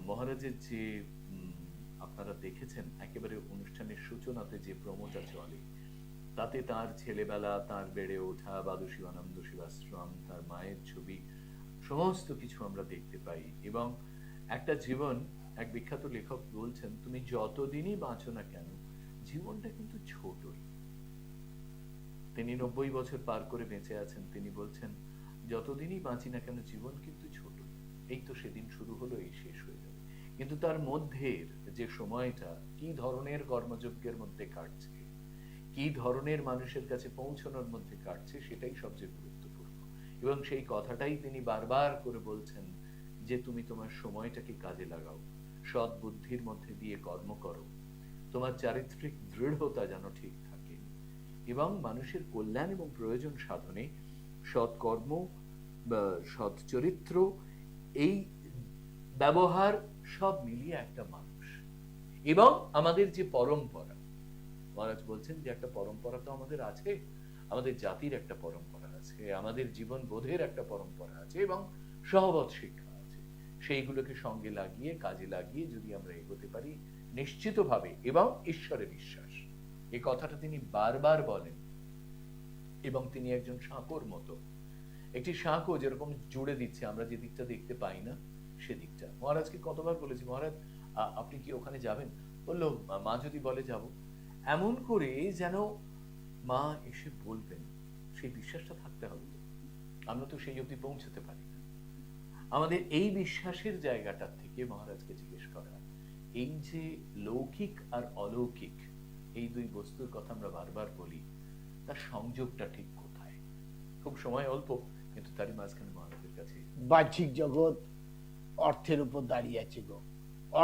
মহারাজের যে আপনারা দেখেছেন একেবারে অনুষ্ঠানের সূচনাতে যে প্রমোটা চলে, তাতে তার ছেলেবেলা, তার বেড়ে ওঠা, বাদশিবানন্দ সেবাশ্রম, তার মায়ের ছবি, সমস্ত কিছু আমরা দেখতে পাই। এবং একটা জীবন, এক বিখ্যাত লেখক বলছেন, তুমি যতদিনই বাঁচো না কেন, জীবনটা কিন্তু ছোটই। তিনি 90 বছর পার করে বেঁচে আছেন। তিনি বলছেন, যতদিনই বাঁচি না কেন জীবন কিন্তু ছোট। এই তো সেদিন শুরু হলো, এই শেষ হয়ে যাবে। কিন্তু তার মধ্যের যে সময়টা কি ধরনের কর্মযজ্ঞের মধ্যে কাটছে, কি ধরনের মানুষের কাছে পৌঁছানোর মধ্যে কাটছে, সেটাই সবচেয়ে গুরুত্বপূর্ণ। এবং সেই কথাটাই তিনি বারবার করে বলছেন যে তুমি তোমার সময়টাকে কাজে লাগাও, সৎ বুদ্ধির মধ্যে দিয়ে কর্ম করো, তোমার চারিত্রিক দৃঢ়তা যেন ঠিক থাকে, এবং মানুষের কল্যাণ এবং প্রয়োজন সাধনে সৎকর্ম বা সৎ চরিত্র, এই ব্যবহার সব মিলিয়ে একটা মানুষ। এবং আমাদের যে পরম্পরা, মহারাজ বলছেন যে একটা পরম্পরা তো আমাদের আছে, আমাদের জাতির একটা পরম্পরা আছে, আমাদের জীবন বোধের একটা পরম্পরা আছে, এবং সহবত শিক্ষা আছে। সেইগুলোকে সঙ্গে লাগিয়ে, কাজে লাগিয়ে যদি আমরা এগোতে পারি, নিশ্চিতভাবে, এবং ঈশ্বরে বিশ্বাস, এই কথাটা তিনি বারবার বলেন। এবং তিনি একজন সাঁকোর মতো, একটি সাঁকো যেরকম জুড়ে দিচ্ছে, আমরা যে দিকটা দেখতে পাই না সেদিকটা। মহারাজকে কতবার বলেছি, মহারাজ আপনি কি ওখানে যাবেন? বললো, মা যদি বলে যাব। এমন করে যেন মা এসে বলবেন, সেই বিশ্বাসটা থাকতে হবে। তো আমরা তো সেই অবধি পৌঁছতে পারি না। আমাদের এই বিশ্বাসের জায়গাটা থেকে মহারাজকে জিজ্ঞেস করা, এই যে লৌকিক আর অলৌকিক, এই দুই বস্তুর কথা আমরা বারবার বলি, তার সংযোগটা ঠিক কোথায়? খুব সময় অল্প, কিন্তু তারই মাঝখানে মহারাজের কাছে বাহ্যিক জগৎ অর্থের উপর দাঁড়িয়ে আছে গো,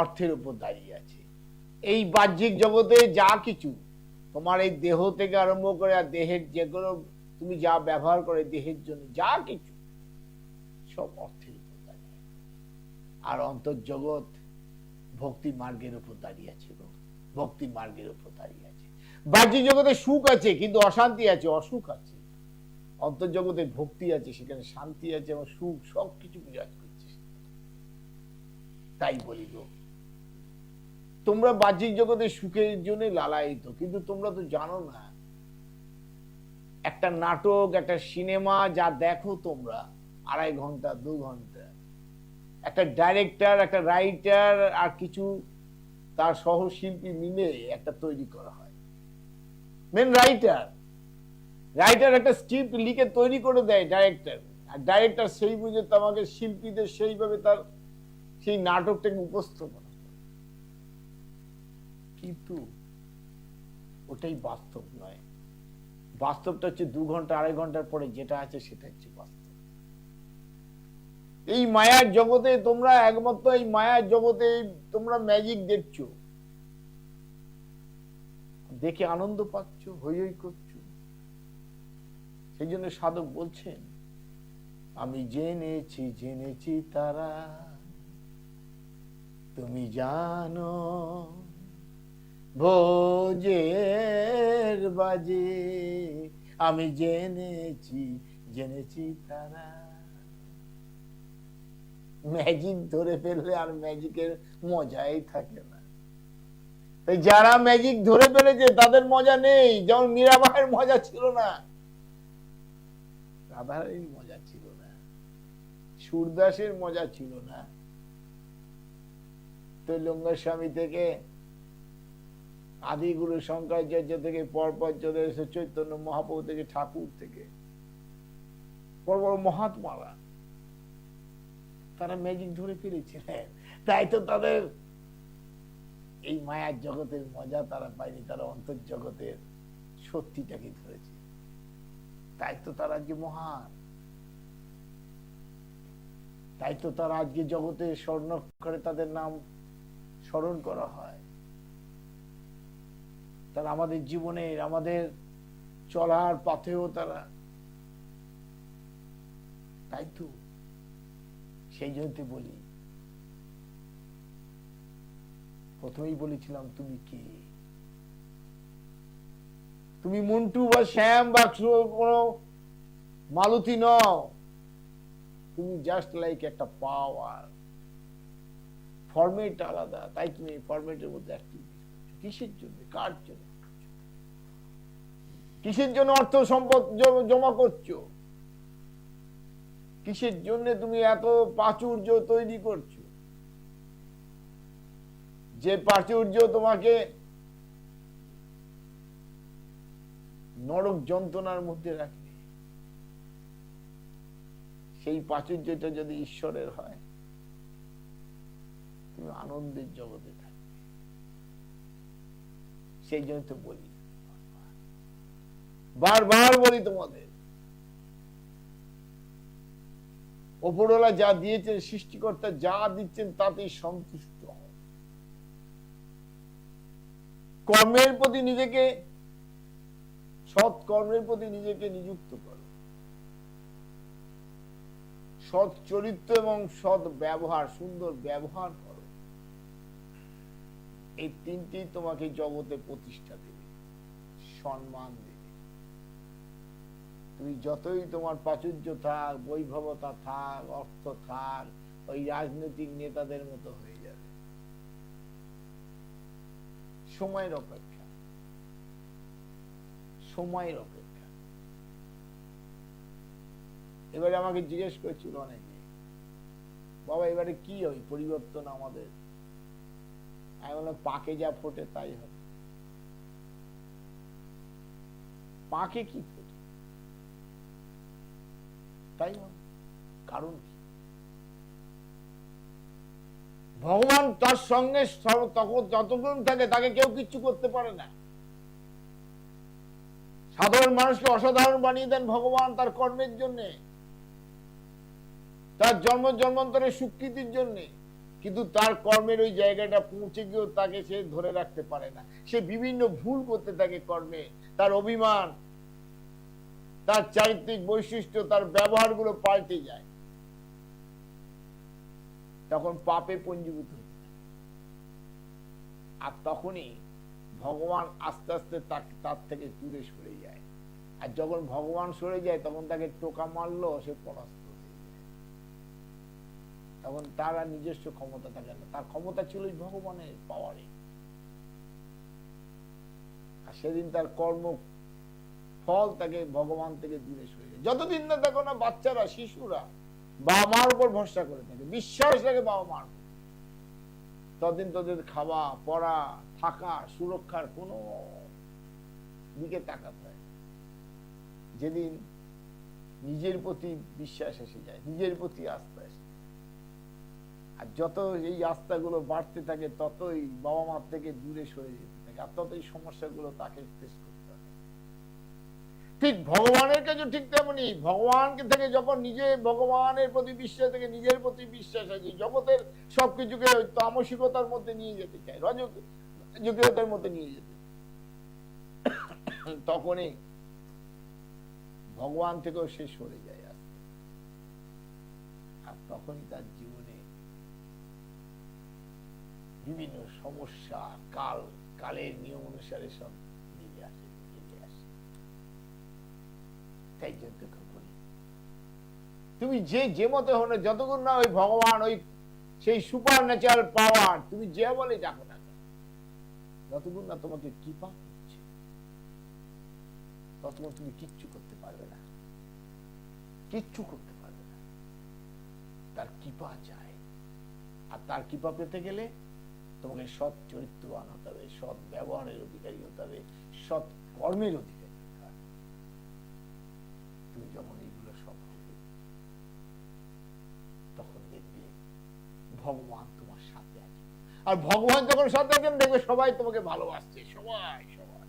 অর্থের উপর দাঁড়িয়ে আছে। এই বাহ্যিক জগতে যা কিছু তোমার এই দেহ থেকে আরম্ভ করে, আর দেহের যেগুলো তুমি যা ব্যবহার করে দেহের জন্য, যা কিছু সব অর্থের উপর দাঁড়িয়ে। আর অন্তর্জগৎ ভক্তি মার্গের উপর দাঁড়িয়ে আছে গো, ভক্তি মার্গের উপর দাঁড়িয়ে আছে। বাহ্যিক জগতে সুখ আছে কিন্তু অশান্তি আছে, অসুখ আছে। অন্তর্জগতে ভক্তি আছে, সেখানে শান্তি আছে এবং সুখ, সবকিছু বিরাজ করছে। তাই বলি গো, তোমরা বাহ্যিক জগতে সুখের জন্য লালায়িত, কিন্তু তোমরা তো জানো না, একটা নাটক, একটা সিনেমা যা দেখো তোমরা 2.5 ঘন্টা 2 ঘন্টা, একটা ডাইরেক্টর, একটা রাইটার আর কিছু তার সহশিল্পী মিলে একটা তৈরি করা হয়। মেন রাইটার একটা স্ক্রিপ্ট লিখে তৈরি করে দেয় ডাইরেক্টর, আর ডাইরেক্টর সেই বুঝে তোমাকে শিল্পীদের সেইভাবে তার সেই নাটকটাকে উপস্থাপন, কিন্তু ওটাই বাস্তব নয়। বাস্তবটা হচ্ছে 2 ঘন্টা 2.5 ঘন্টার পরে যেটা আছে সেটা হচ্ছে বাস্তব। এই মায়ার জগতে তোমরা একমাত্র, এই মায়ার জগতে তোমরা ম্যাজিক দেখছো, দেখে আনন্দ পাচ্ছ, হই হই করছো। সেই জন্য সাধক বলছেন, আমি জেনেছি তারা, তুমি জানো ভোজের বাজে, আমি জেনেছি তারা। ম্যাজিক ধরে ফেললে আর ম্যাজিকের মজাই থাকে না। তাই যারা ম্যাজিক ধরে ফেলেছে তাদের মজা নেই, যেমন মীরাবাইয়ের মজা ছিল না, রাধারানীর মজা ছিল না, সুরদাসের মজা ছিল না, তৈলঙ্গ স্বামী থেকে আদিগুরু শঙ্করাচার্য থেকে পরপর চলে এসে চৈতন্য মহাপ্রভু থেকে ঠাকুর থেকে বড় বড় মহাত্মারা, তারা ম্যাজিক ধরে ফেলেছিলেন। তাই তো তাদের এই মায়ার জগতের মজা তারা পায়নি, তারা অন্তর্জগতের সত্যিটাকে ধরেছে। তাই তো তারা আজকে মহান, তাই তো তারা আজকে জগতে স্বর্ণাক্ষরে তাদের নাম স্মরণ করা হয়। তারা আমাদের জীবনের, আমাদের চলার পথেও তারা, তাই তো সেই জন্য বলি, প্রথমেই বলেছিলাম তুমি কে? তুমি মন্টু বা শ্যাম বা কোনো মালতী নও, তুমি জাস্ট লাইক একটা পাওয়ার। ফরম্যাট আলাদা, তাই তুমি ফরম্যাটের মধ্যে অ্যাক্টিভিটি করছো। কিসের জন্য, কার জন্য? কিসের জন্য অর্থ সম্পদ জমা করছো? কিসের জন্য তুমি এত প্রাচুর্য তৈরি করছো? যে প্রাচুর্য তোমাকে নরক যন্ত্রণার মধ্যে রাখবে, সেই প্রাচুর্যটা যদি ঈশ্বরের হয়, তুমি আনন্দের জগতে থাকবে। সেই জন্য তো বলি, বারবার বলি তোমাদের, ওপরওয়ালা যা দিয়েছেন, সৃষ্টিকর্তা যা দিচ্ছেন তাতেই সন্তুষ্ট হও। কর্মের প্রতি নিজেকে, সৎ কর্মের প্রতি নিজেকে নিযুক্ত করো। সৎ চরিত্র এবং সৎ ব্যবহার, সুন্দর ব্যবহার করো। এই তিনটি তোমাকে জগতে প্রতিষ্ঠা দেবে, সম্মান দেবে। তুমি যতই তোমার প্রাচুর্য থাক, বৈভবতা থাক, অর্থ থাক, ওই রাজনৈতিক নেতাদের মতো হয়ে যাবে। সময়ের অপেক্ষা, সময়ের অপেক্ষা। এবারে আমাকে জিজ্ঞেস করেছিল অনেকে, বাবা এবারে কি হয় পরিবর্তন আমাদের? আমি বললাম, পাকে যা ফোটে তাই হবে। পাকে কি ফোটে তাই হবে, কারণ কি? ভগবান তার সঙ্গে যতক্ষণ থাকে তাকে কেউ কিচ্ছু করতে পারে না। সাধারণ মানুষকে অসাধারণ বানিয়ে দেন ভগবান তার কর্মের জন্য, তার জন্ম জন্মান্তরের স্বীকৃতির জন্য। কিন্তু তার কর্মের ওই জায়গাটা পৌঁছে গিয়েও তাকে সে ধরে রাখতে পারে না। সে বিভিন্ন ভুল করতে থাকে কর্মে। তার অভিমান, তার চারিত্রিক বৈশিষ্ট্য, তার ব্যবহারগুলো পাল্টে যায়। তখন পাপে পঞ্জীভূত হয়ে যায়। আর তখনই ভগবান আস্তে আস্তে তার থেকে দূরে সরে যায়। আর যখন ভগবান সরে যায়, তখন তাকে টোকা মারলো, সে পরাস্ত হয়ে যায়। তখন তার আর নিজস্ব ক্ষমতা থাকে না। তার ক্ষমতা ছিল ভগবানের পাওয়ারে। আর সেদিন তার কর্ম ফল তাকে ভগবান থেকে দূরে সরে যায়। যতদিন না দেখো না বাচ্চারা, শিশুরা বাবা মার উপর ভরসা করে থাকে, বিশ্বাস রাখে বাবা মার, ততদিন তোদের খাওয়া, পড়া, থাকা, সুরক্ষার কোনো দিকে তাকাতে হয়। যেদিন নিজের প্রতি বিশ্বাস এসে যায়, নিজের প্রতি আস্থা এসে যায়, আর যত এই আস্থাগুলো বাড়তে থাকে, ততই বাবা মার থেকে দূরে সরে যেতে থাকে, আর ততই সমস্যাগুলো তাকে ফেস করতে হয়। ঠিক ভগবানের কাছে ঠিক তেমনি, ভগবানকে থেকে যখন নিজে ভগবানের প্রতি বিশ্বাস থেকে নিজের প্রতি বিশ্বাস আছে, জগতের সবকিছুকে তামসিকতার মধ্যে নিয়ে যেতে চায়, রাজকীয়তার মধ্যে নিয়ে যেতে, তখনই ভগবান থেকেও সে সরে যায়। আর তখনই তার জীবনে বিভিন্ন সমস্যা, কালের নিয়ম অনুসারে সব নেমে আসে। তাই জন্য বলি, তুমি যে মতে হো না, যতক্ষণ না ওই ভগবান, ওই সেই সুপার ন্যাচারাল পাওয়ার, তুমি যে বলে ডাকো না, যতক্ষণ না তোমাকে কৃপা করছে, ততক্ষণ তুমি কিচ্ছু করতে পারবে না, কিচ্ছু করতে পারবে না। তার কৃপা চাই। আর তার কৃপা পেতে গেলে তোমাকে সৎ চরিত্রবান হতে হবে, সৎ ব্যবহারের অধিকারী হতে হবে, সৎ কর্মের অধিকারী হতে হবে। তুমি যখন এইগুলো সব হবে, তখন দেখবে ভগবান তোমার সাথে আছে। আর ভগবান যখন সাথে আছেন, দেখবে সবাই তোমাকে ভালোবাসছে। সবাই সবাই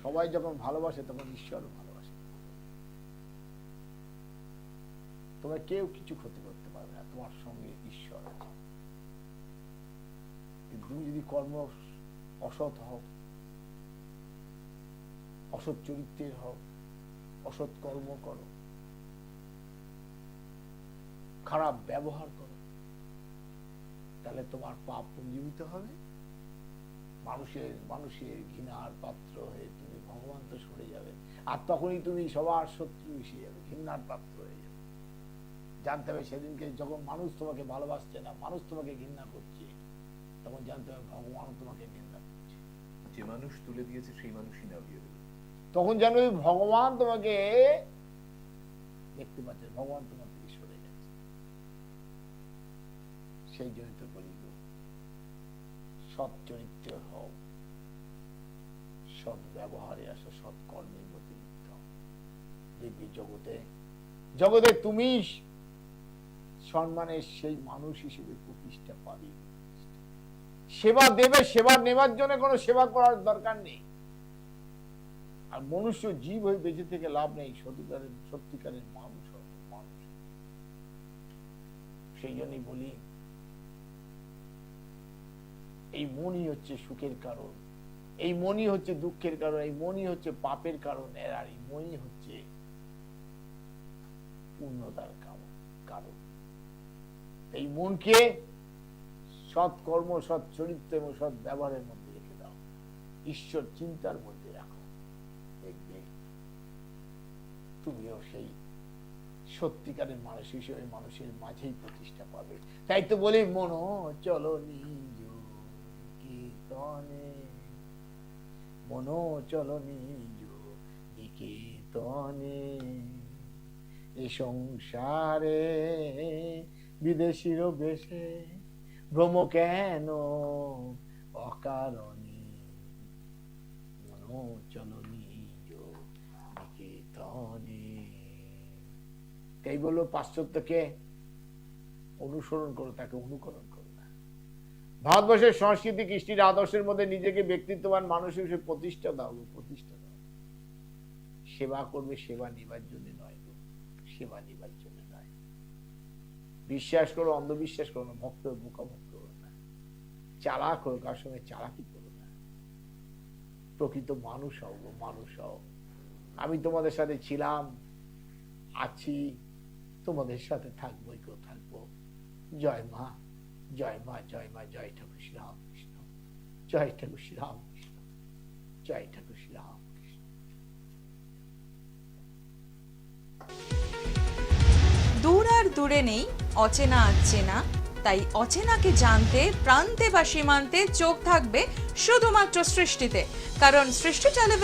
সবাই যখন ভালোবাসে, তখন ঈশ্বরও ভালোবাসে। তোমার কেউ কিছু ক্ষতি করতে পারবে না, তোমার সঙ্গে ঈশ্বর আছে। কিন্তু তুমি যদি কর্ম অসৎ হও, অসৎ চরিত্রের হও, অসৎ কর্ম করো, খারাপ ব্যবহার করো, তাহলে তোমার পাপ পুঞ্জীভূত হবে। মানুষের ঘৃণার পাত্র হয়ে তুমি ভগবান তো সরে যাবে। আর তখনই তুমি সবার শত্রু এসে যাবে, ঘৃণার পাত্র হয়ে যাবে। জানতে হবে সেদিনকে যখন মানুষ তোমাকে ভালোবাসছে না, মানুষ তোমাকে ঘৃণা করছে, তখন জানতে হবে ভগবান তোমাকে ঘৃণা করছে। যে মানুষ তুলে দিয়েছে সেই মানুষই নামিয়ে দেবে। তখন জানো ভগবান তোমাকে দেখতে পাচ্ছে, ভগবান তোমার থেকে সরে গেছে। সেই জন্য তো বলি গো, সৎ চরিত্র হও, সৎ ব্যবহারে আসো, সৎ কর্মের প্রতি লিপ্ত হও। দেখবি জগতে তুমি সম্মানের সেই মানুষ হিসেবে প্রতিষ্ঠা পাবে। সেবা দেবে, সেবা নেবার জন্য কোনো সেবা করার দরকার নেই। আর মনুষ্য জীব হয়ে বেঁচে থেকে লাভ নেই, সত্যিকারের মানুষ হও, মানুষ। সেই জন্যই বলি, এই মনই হচ্ছে সুখের কারণ, এই মনই হচ্ছে দুঃখের কারণ, এই মনই হচ্ছে পাপের কারণ, আর এই মনই হচ্ছে পূর্ণতার কারণ। এই মনকে সৎ কর্ম, সৎ চরিত্র এবং সৎ ব্যবহারের মধ্যে রেখে দাও, ঈশ্বর চিন্তার মধ্যে রাখো, দেখবে তুমিও সেই সত্যিকারের মানুষ হিসেবে মানুষের মাঝেই প্রতিষ্ঠা পাবে। তাই তো বলি, মন চলো নিজ নিকেতনে, মন চলো নিজ নিকেতনে, এ সংসারে বিদেশির বেশে ভ্রম কেন অকারণে, মন চলো নিজ নিকেতনে। এই বললো পাশ্চাত্যকে অনুসরণ করো, তাকে অনুকরণ করো না। ভারতবর্ষের সংস্কৃতি কৃষ্টির আদর্শের মধ্যে নিজেকে ব্যক্তিত্ববান মানুষ হিসেবে প্রতিষ্ঠা দাও, প্রতিষ্ঠা দাও। সেবা করবে সেবা নিবার জন্য নয় গো, সেবা নিবার জন্য নয়। বিশ্বাস করো, অন্ধবিশ্বাস করো না, ভক্ত বোকা ভক্ত করো না, চালাক হো, কার সঙ্গে চালাকি করো না। প্রকৃত মানুষ হও গো, মানুষ হও। আমি তোমাদের সাথে ছিলাম, আছি, তোমাদের সাথে থাকবো, কেউ থাকবো। জয় মা, জয় মা, জয় মা, জয় ঠাকুর শ্রী রামকৃষ্ণ, জয় ঠাকুর শ্রী রামকৃষ্ণ, জয় ঠাকুর শ্রী রামকৃষ্ণ। দূর আর দূরে নেই অচেনা আচেনা, তাই অচেনাকে জানতে প্রান্তে বা সীমান্তে চোখ থাকবে শুধুমাত্র সৃষ্টিতে, কারণ সৃষ্টি টেলিভিশন